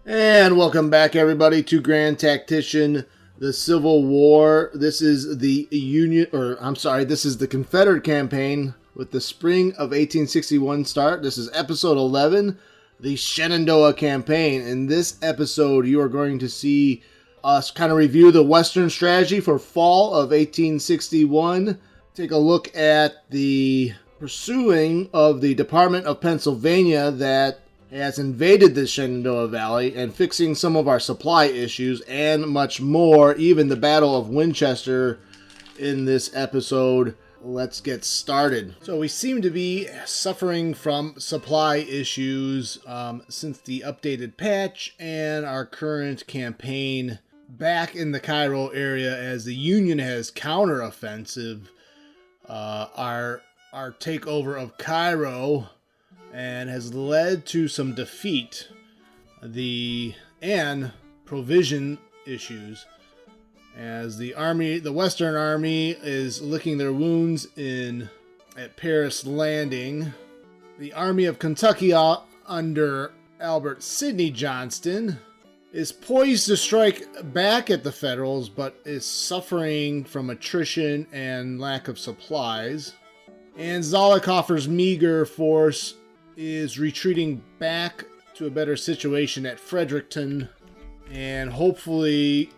And welcome back, everybody, to Grand Tactician, the Civil War. This is the this is the Confederate campaign with the spring of 1861 start. This is episode 11, the Shenandoah Campaign. In this episode, you are going to see us kind of review the Western strategy for fall of 1861. Take a look at the pursuing of the Department of Pennsylvania that has invaded the Shenandoah Valley and fixing some of our supply issues and much more, even the Battle of Winchester in this episode. Let's get started. So we seem to be suffering from supply issues since the updated patch and our current campaign back in the Cairo area as the Union has counteroffensive our takeover of Cairo and has led to some defeat and provision issues as the Western Army is licking their wounds at Paris Landing. The Army of Kentucky under Albert Sidney Johnston is poised to strike back at the Federals, but is suffering from attrition and lack of supplies. And Zollicoffer's meager force is retreating back to a better situation at Fredericton, and hopefully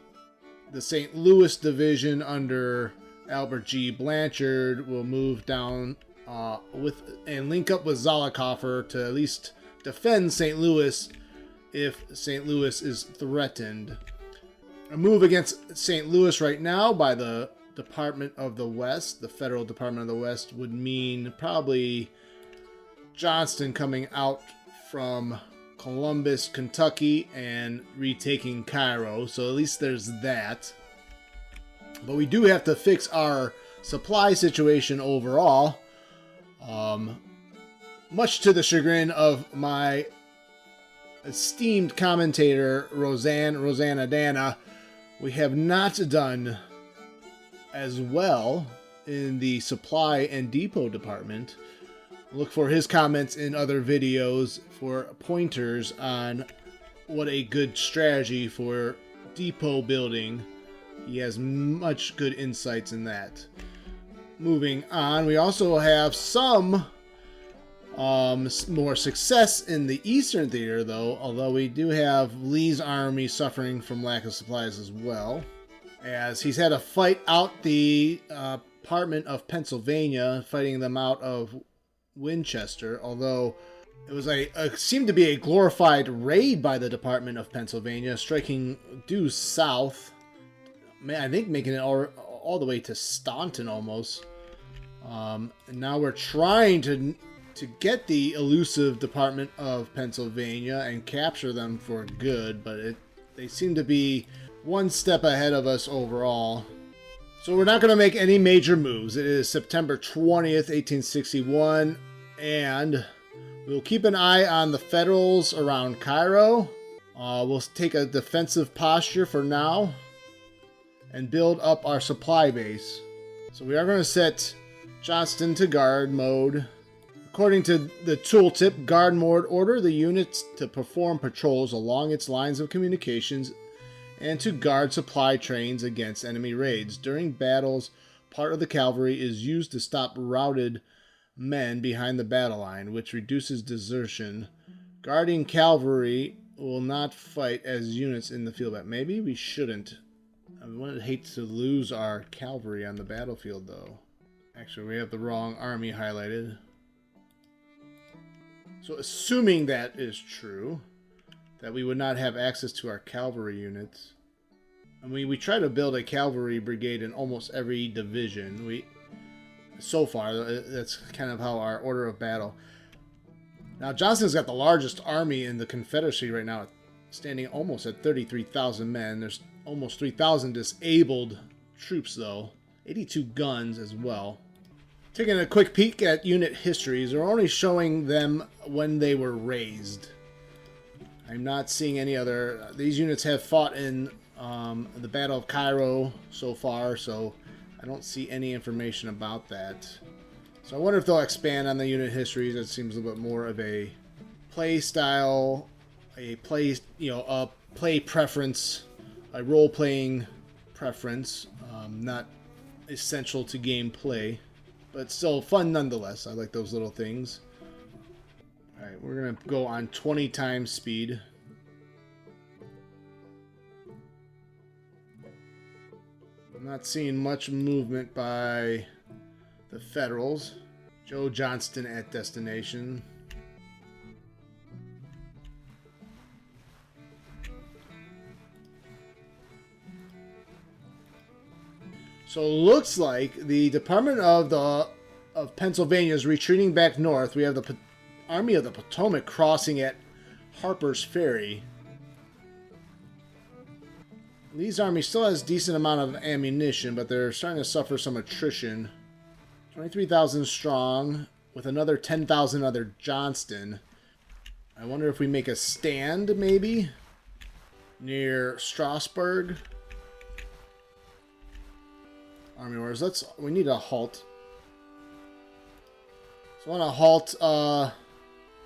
the St. Louis division under Albert G. Blanchard will move down and link up with Zollicoffer to at least defend St. Louis if St. Louis is threatened. A move against St. Louis right now by the Department of the West, the Federal Department of the West, would mean probably Johnston coming out from Columbus, Kentucky, and retaking Cairo. So at least there's that. But we do have to fix our supply situation overall. Much to the chagrin of my esteemed commentator, Rosanna Dana, we have not done as well in the supply and depot department. Look for his comments in other videos for pointers on what a good strategy for depot building. He has much good insights in that. Moving on, we also have some more success in the Eastern Theater, though, although we do have Lee's army suffering from lack of supplies as well, as he's had to fight out the Department of Pennsylvania, fighting them out of Winchester, although it was seemed to be a glorified raid by the Department of Pennsylvania, striking due south, I think making it all the way to Staunton almost. And now we're trying to get the elusive Department of Pennsylvania and capture them for good, but they seem to be one step ahead of us overall. So we're not going to make any major moves. It is September 20th, 1861, and we'll keep an eye on the Federals around Cairo. We'll take a defensive posture for now and build up our supply base. So we are going to set Johnston to guard mode. According to the tooltip, guard mode order the units to perform patrols along its lines of communications and to guard supply trains against enemy raids. During battles, part of the cavalry is used to stop routed men behind the battle line, which reduces desertion. Guarding cavalry will not fight as units in the field. But maybe we shouldn't. I would hate to lose our cavalry on the battlefield, though. Actually, we have the wrong army highlighted. So assuming that is true, that we would not have access to our cavalry units. I mean, we try to build a cavalry brigade in almost every division. So far, that's kind of how our order of battle. Now, Johnston's got the largest army in the Confederacy right now, standing almost at 33,000 men. There's almost 3,000 disabled troops, though. 82 guns as well. Taking a quick peek at unit histories, they're only showing them when they were raised. I'm not seeing any other. These units have fought in the Battle of Cairo so far, so I don't see any information about that. So I wonder if they'll expand on the unit histories. It seems a little bit more of a play style a play, a play preference, a role-playing preference, not essential to gameplay, but still fun nonetheless. I like those little things. All right, we're gonna go on 20 times speed. I'm not seeing much movement by the Federals. Joe Johnston at destination. So it looks like the Department of Pennsylvania is retreating back north. We have the Army of the Potomac crossing at Harper's Ferry. Lee's army still has a decent amount of ammunition, but they're starting to suffer some attrition. 23,000 strong, with another 10,000 under Johnston. I wonder if we make a stand, maybe, near Strasburg. Army orders. We need a halt. So I want to halt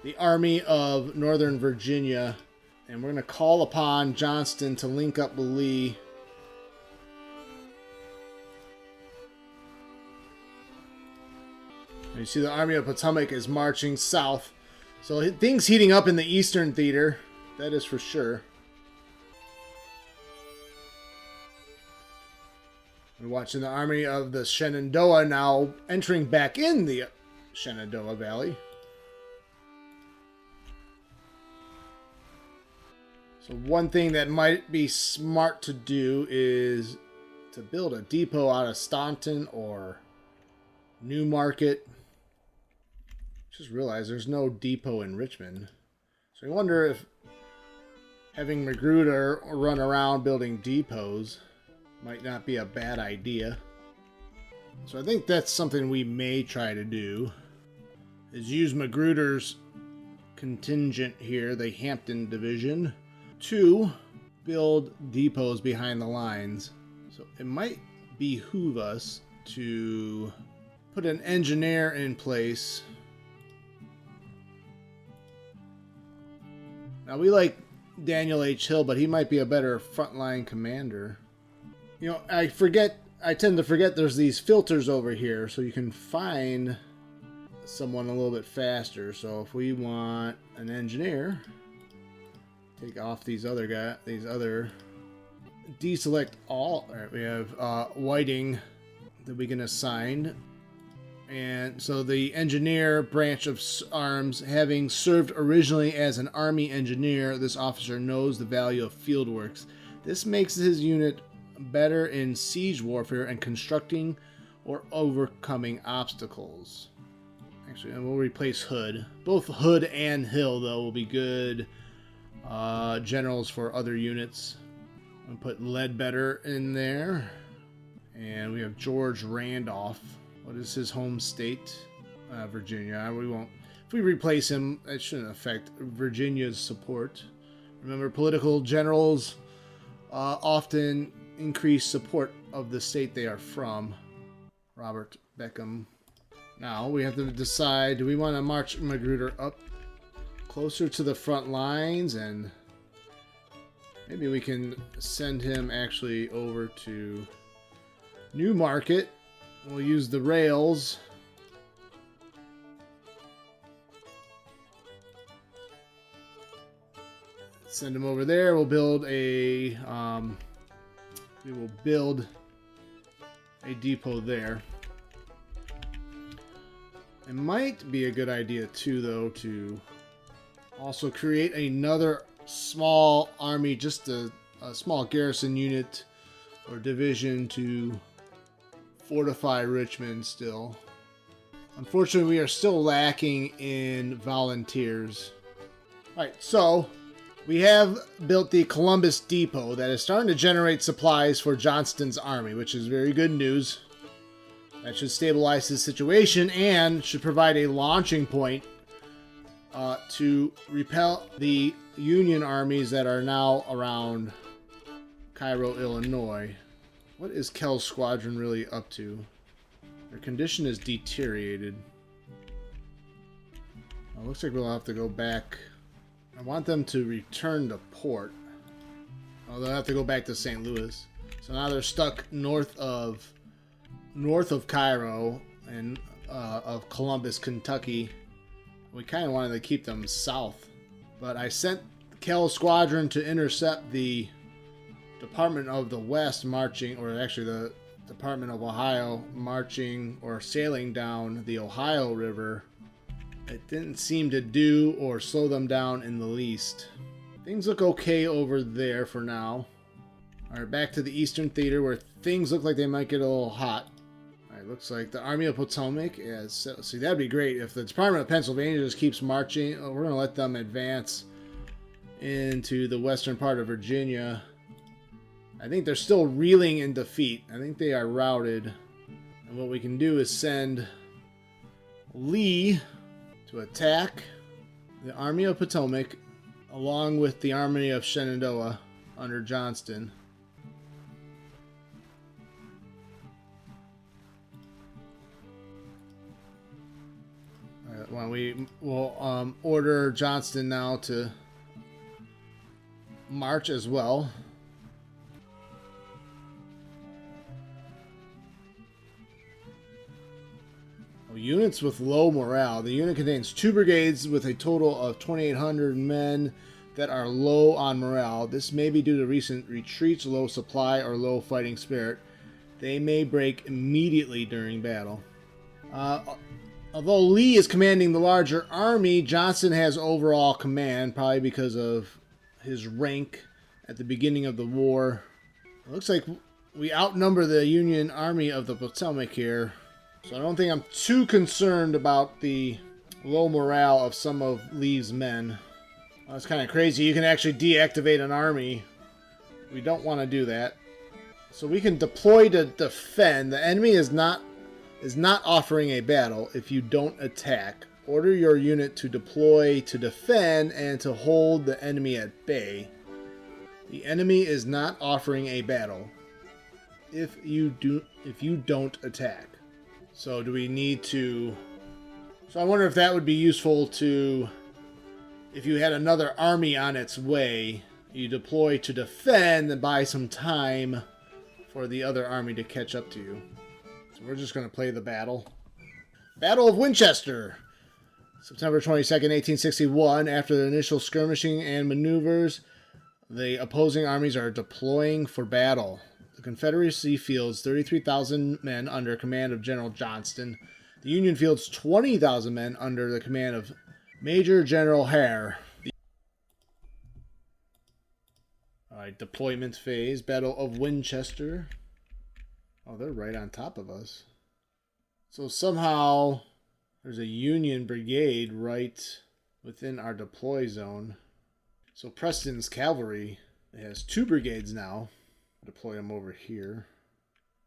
the Army of Northern Virginia. And we're going to call upon Johnston to link up with Lee. And you see the Army of Potomac is marching south. So things heating up in the Eastern Theater. That is for sure. We're watching the Army of the Shenandoah now entering back in the Shenandoah Valley. So one thing that might be smart to do is to build a depot out of Staunton or Newmarket. Just realized there's no depot in Richmond. So I wonder if having Magruder run around building depots might not be a bad idea. So I think that's something we may try to do, is use Magruder's contingent here, the Hampton Division, to build depots behind the lines. So it might behoove us to put an engineer in place. Now we like Daniel H. Hill, but he might be a better frontline commander. You know, I tend to forget there's these filters over here, so you can find someone a little bit faster. So if we want an engineer, take off these other deselect all. All right, we have Whiting that we can assign. And so the engineer branch of arms, having served originally as an army engineer, this officer knows the value of field works. This makes his unit better in siege warfare and constructing or overcoming obstacles. Actually, and we'll replace Hood. Both Hood and Hill, though, will be good generals for other units. I'll put Ledbetter in there. And we have George Randolph. What is his home state? Virginia. We won't. If we replace him, it shouldn't affect Virginia's support. Remember, political generals often increase support of the state they are from. Robert Beckham. Now we have to decide, do we want to march Magruder up closer to the front lines, and maybe we can send him actually over to Newmarket. We'll use the rails. Send him over there. We'll build a depot there. It might be a good idea too, though, to also create another small army, just a small garrison unit or division to fortify Richmond still. Unfortunately, we are still lacking in volunteers. Alright, so we have built the Columbus Depot that is starting to generate supplies for Johnston's army, which is very good news. That should stabilize his situation and should provide a launching point to repel the Union armies that are now around Cairo, Illinois. What is Kell's squadron really up to? Their condition is deteriorated. Looks like we'll have to go back I want them to return to port. Oh, they'll have to go back to St. Louis. So now they're stuck north of Cairo and of Columbus, Kentucky. We kind of wanted to keep them south, but I sent Cal Squadron to intercept the Department of the West marching, or actually the Department of Ohio marching or sailing down the Ohio River. It didn't seem to do or slow them down in the least. Things look okay over there for now. Alright, back to the Eastern Theater where things look like they might get a little hot. Alright, looks like the Army of Potomac is... See, that'd be great if the Department of Pennsylvania just keeps marching. We're going to let them advance into the western part of Virginia. I think they're still reeling in defeat. I think they are routed. And what we can do is send Lee to attack the Army of Potomac along with the Army of Shenandoah under Johnston. Well, we will order Johnston now to march as well. Units with low morale. The unit contains 2 brigades with a total of 2,800 men that are low on morale. This may be due to recent retreats, low supply, or low fighting spirit. They may break immediately during battle. Although Lee is commanding the larger army, Johnston has overall command, probably because of his rank at the beginning of the war. It looks like we outnumber the Union Army of the Potomac here. So I don't think I'm too concerned about the low morale of some of Lee's men. Well, that's kind of crazy. You can actually deactivate an army. We don't want to do that. So we can deploy to defend. The enemy is not offering a battle if you don't attack. Order your unit to deploy to defend and to hold the enemy at bay. The enemy is not offering a battle if you don't attack. So do we need to... So I wonder if that would be useful to... If you had another army on its way, you deploy to defend and buy some time for the other army to catch up to you. So we're just going to play the battle. Battle of Winchester. September 22nd, 1861. After the initial skirmishing and maneuvers, the opposing armies are deploying for battle. The Confederacy fields 33,000 men under command of General Johnston. The Union fields 20,000 men under the command of Major General Hare. Alright, deployment phase. Battle of Winchester. Oh, they're right on top of us. So somehow there's a Union brigade right within our deploy zone. So Preston's cavalry has 2 brigades now. Deploy them over here.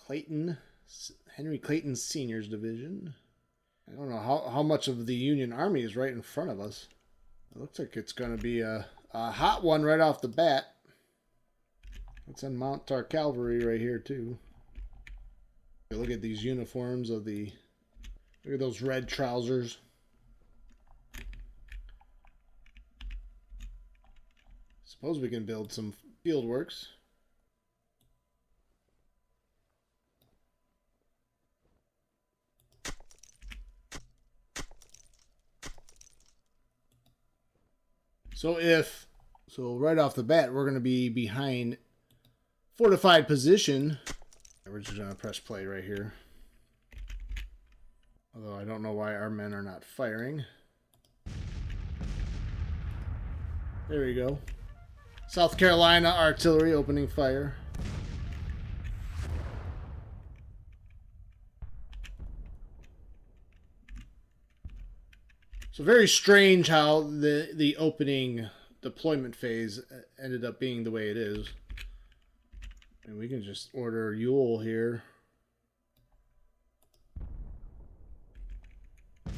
Henry Clayton Sr.'s division. I don't know how much of the Union Army is right in front of us. It looks like it's going to be a hot one right off the bat. Let's unmount our cavalry right here too. Look at these uniforms of the... Look at those red trousers. Suppose we can build some field works. So right off the bat, we're going to be behind fortified position. We're just going to press play right here. Although I don't know why our men are not firing. There we go. South Carolina artillery opening fire. So very strange how the opening deployment phase ended up being the way it is. And we can just order Ewell here. Let's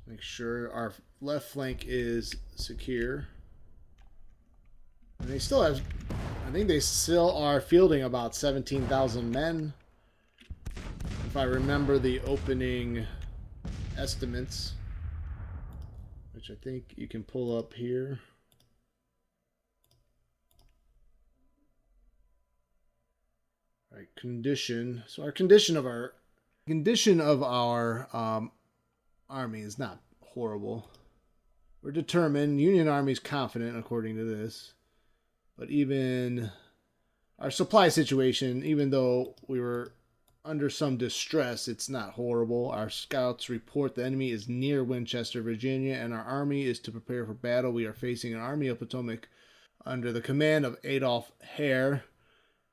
make sure our left flank is secure. And they still have, I think they still are fielding about 17,000 men. If I remember the opening estimates. which I think you can pull up here. All right, condition. So our condition of our army is not horrible. We're determined. Union Army's confident, according to this. But even our supply situation, even though we were under some distress, it's not horrible. Our scouts report the enemy is near Winchester, Virginia, and our army is to prepare for battle. We are facing an army of Potomac under the command of Adolph Hare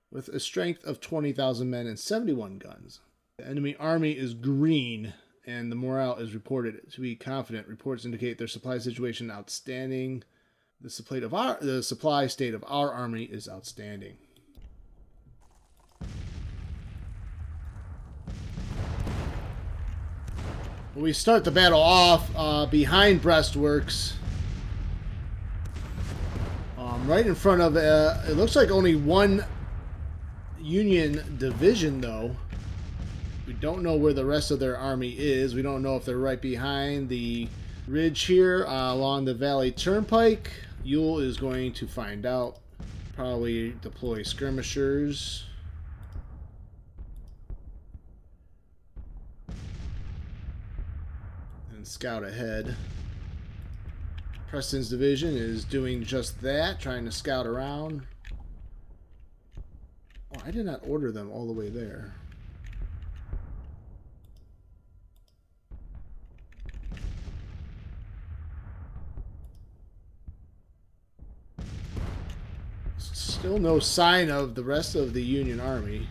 with a strength of 20,000 men and 71 guns. The enemy army is green, and the morale is reported to be confident. Reports indicate their supply situation outstanding. The supply state of our army is outstanding. We start the battle off behind breastworks, right in front of. It looks like only one Union division, though. We don't know where the rest of their army is. We don't know if they're right behind the ridge here along the Valley Turnpike. Ewell is going to find out. Probably deploy skirmishers. And scout ahead. Preston's division is doing just that, trying to scout around. Oh, I did not order them all the way there. Still no sign of the rest of the Union Army.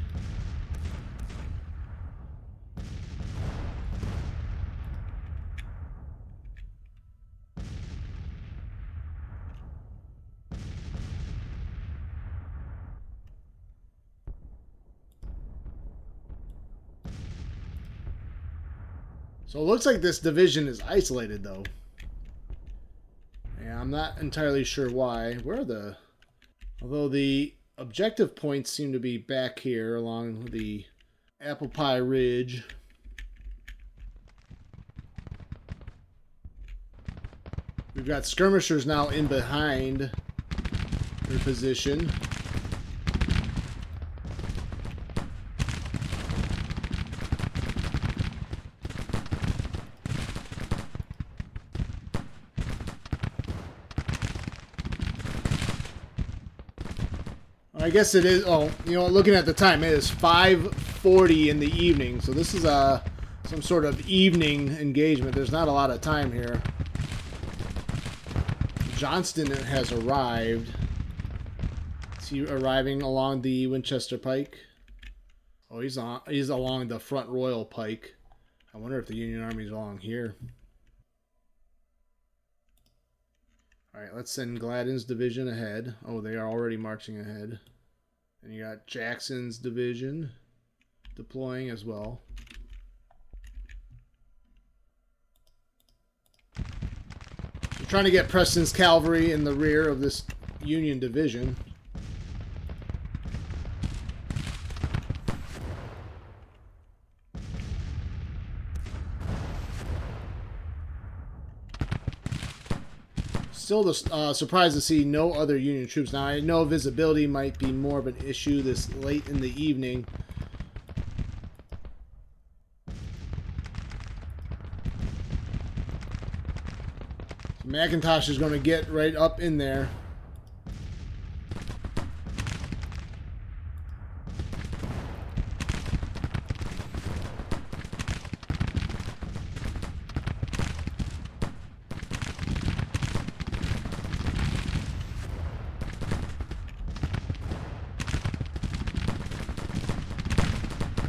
So it looks like this division is isolated, though. Yeah, I'm not entirely sure why. Where are the... Although the objective points seem to be back here along the Apple Pie Ridge. We've got skirmishers now in behind their position. I guess it is. Oh, you know, looking at the time, it is 5:40 in the evening. So this is some sort of evening engagement. There's not a lot of time here. Johnston has arrived. Is he arriving along the Winchester Pike? Oh, he's along the Front Royal Pike. I wonder if the Union Army's along here. All right, let's send Gladden's division ahead. Oh, they are already marching ahead. And you got Jackson's division deploying as well. We're trying to get Preston's cavalry in the rear of this Union division. Still surprised to see no other Union troops. Now, I know visibility might be more of an issue this late in the evening. So McIntosh is going to get right up in there.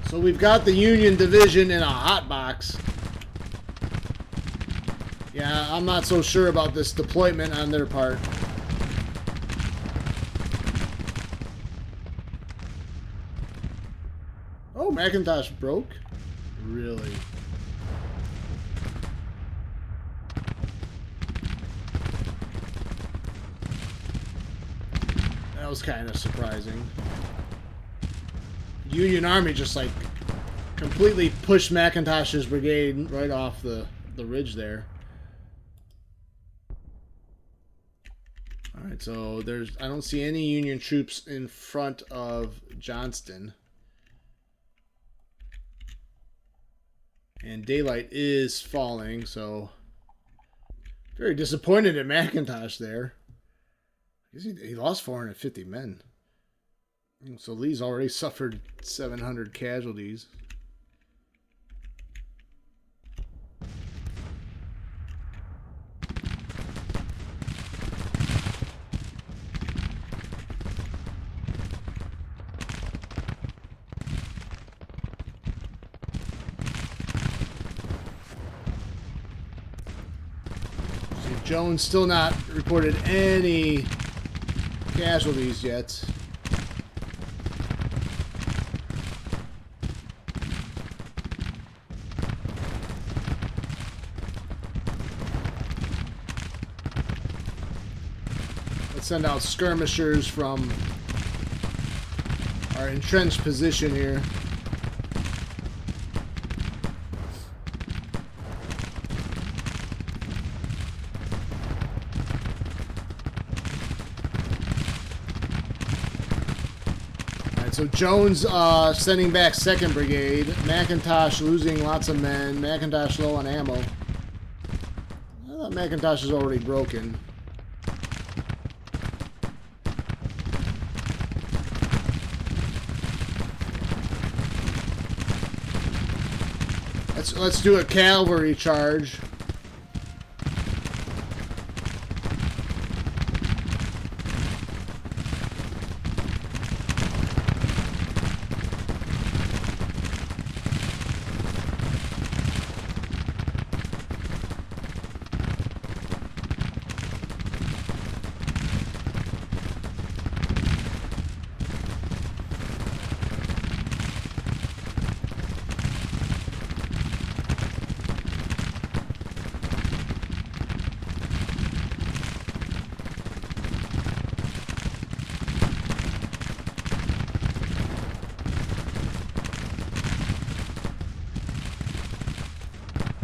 So we've got the Union division in a hot box. Yeah, I'm not so sure about this deployment on their part. Oh, McIntosh broke? Really? That was kind of surprising. Union Army just like completely pushed McIntosh's brigade right off the ridge there. Alright, so I don't see any Union troops in front of Johnston. And daylight is falling, so very disappointed at McIntosh there. I guess he lost 450 men. So Lee's already suffered 700 casualties. Jones still not reported any casualties yet. Let's send out skirmishers from our entrenched position here. So Jones sending back 2nd Brigade. McIntosh losing lots of men. McIntosh low on ammo. I thought McIntosh is already broken. Let's do a cavalry charge.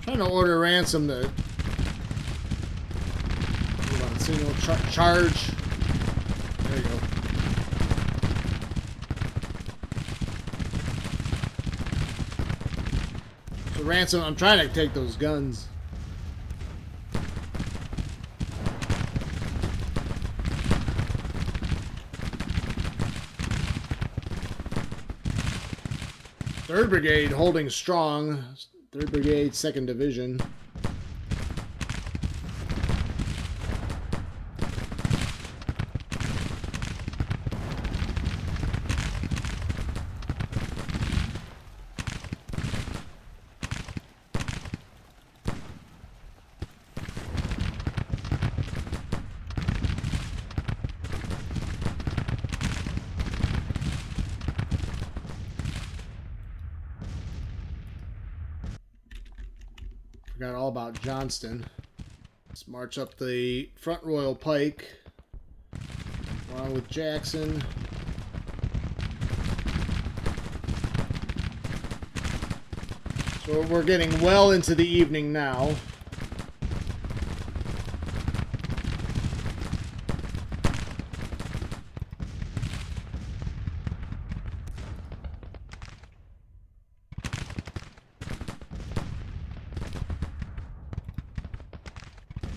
Trying to order ransom to signal charge. There you go. So ransom, I'm trying to take those guns. Third Brigade holding strong. 3rd Brigade, 2nd Division. Forgot all about Johnston. Let's march up the front Royal Pike. Along with Jackson. So we're getting well into the evening now.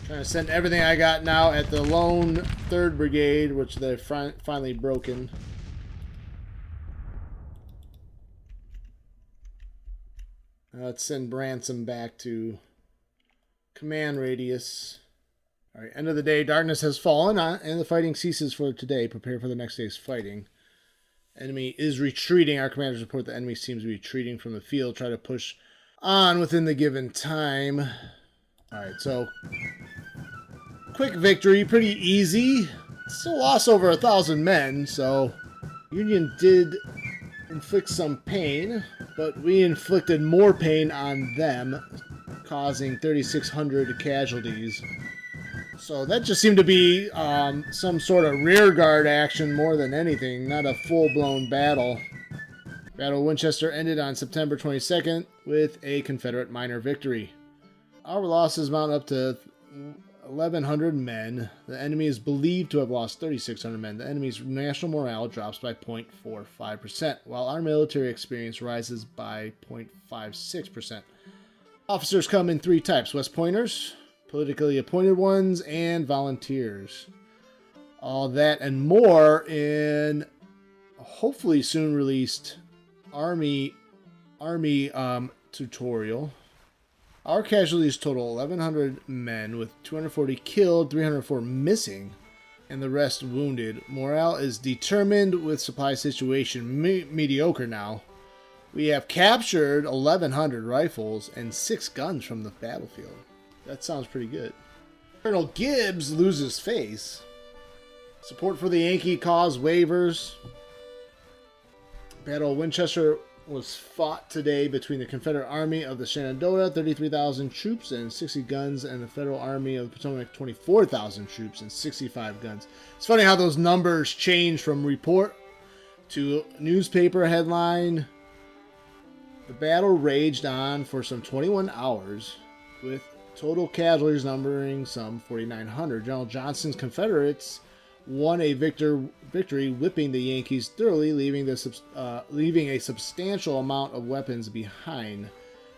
Trying to send everything I got now at the lone 3rd Brigade, which they've finally broken. Let's send Branson back to command radius. Alright, end of the day. Darkness has fallen, and the fighting ceases for today. Prepare for the next day's fighting. Enemy is retreating. Our commanders report the enemy seems to be retreating from the field. Try to push on within the given time. Alright, so quick victory, pretty easy. Still lost over 1,000 men, so Union did inflict some pain, but we inflicted more pain on them, causing 3,600 casualties. So that just seemed to be some sort of rearguard action more than anything, not a full-blown battle. Battle of Winchester ended on September 22nd with a Confederate minor victory. Our losses mount up to 1,100 men. The enemy is believed to have lost 3,600 men. The enemy's national morale drops by 0.45%, while our military experience rises by 0.56%. Officers come in 3 types: West Pointers, politically appointed ones, and volunteers. All that and more in a hopefully soon released Army tutorial. Our casualties total 1,100 men, with 240 killed, 304 missing, and the rest wounded. Morale is determined with supply situation mediocre now. We have captured 1,100 rifles and 6 guns from the battlefield. That sounds pretty good. Colonel Gibbs loses face. Support for the Yankee cause wavers. Battle of Winchester was fought today between the Confederate Army of the Shenandoah, 33,000 troops and 60 guns, and the Federal Army of the Potomac, 24,000 troops and 65 guns. It's funny how those numbers change from report to newspaper headline. The battle raged on for some 21 hours, with total casualties numbering some 4,900. General Johnston's Confederates won a victory, whipping the Yankees thoroughly, leaving a substantial amount of weapons behind.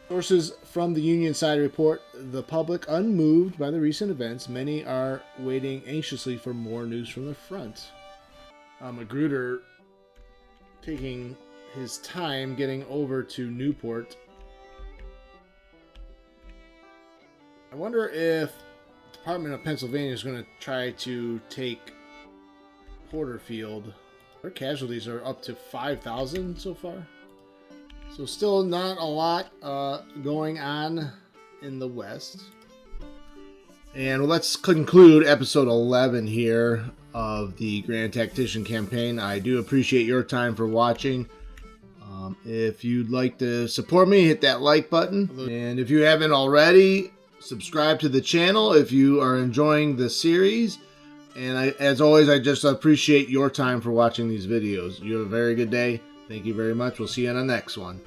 Sources from the Union side report the public unmoved by the recent events. Many are waiting anxiously for more news from the front. Magruder taking his time getting over to Newport. I wonder if the Department of Pennsylvania is going to try to take Porterfield. Their casualties are up to 5,000 so far. So still not a lot going on in the West. And let's conclude episode 11 here of the Grand Tactician Campaign. I do appreciate your time for watching. If you'd like to support me, hit that like button. And if you haven't already, subscribe to the channel if you are enjoying the series. And as always, I just appreciate your time for watching these videos. You have a very good day. Thank you very much. We'll see you on the next one.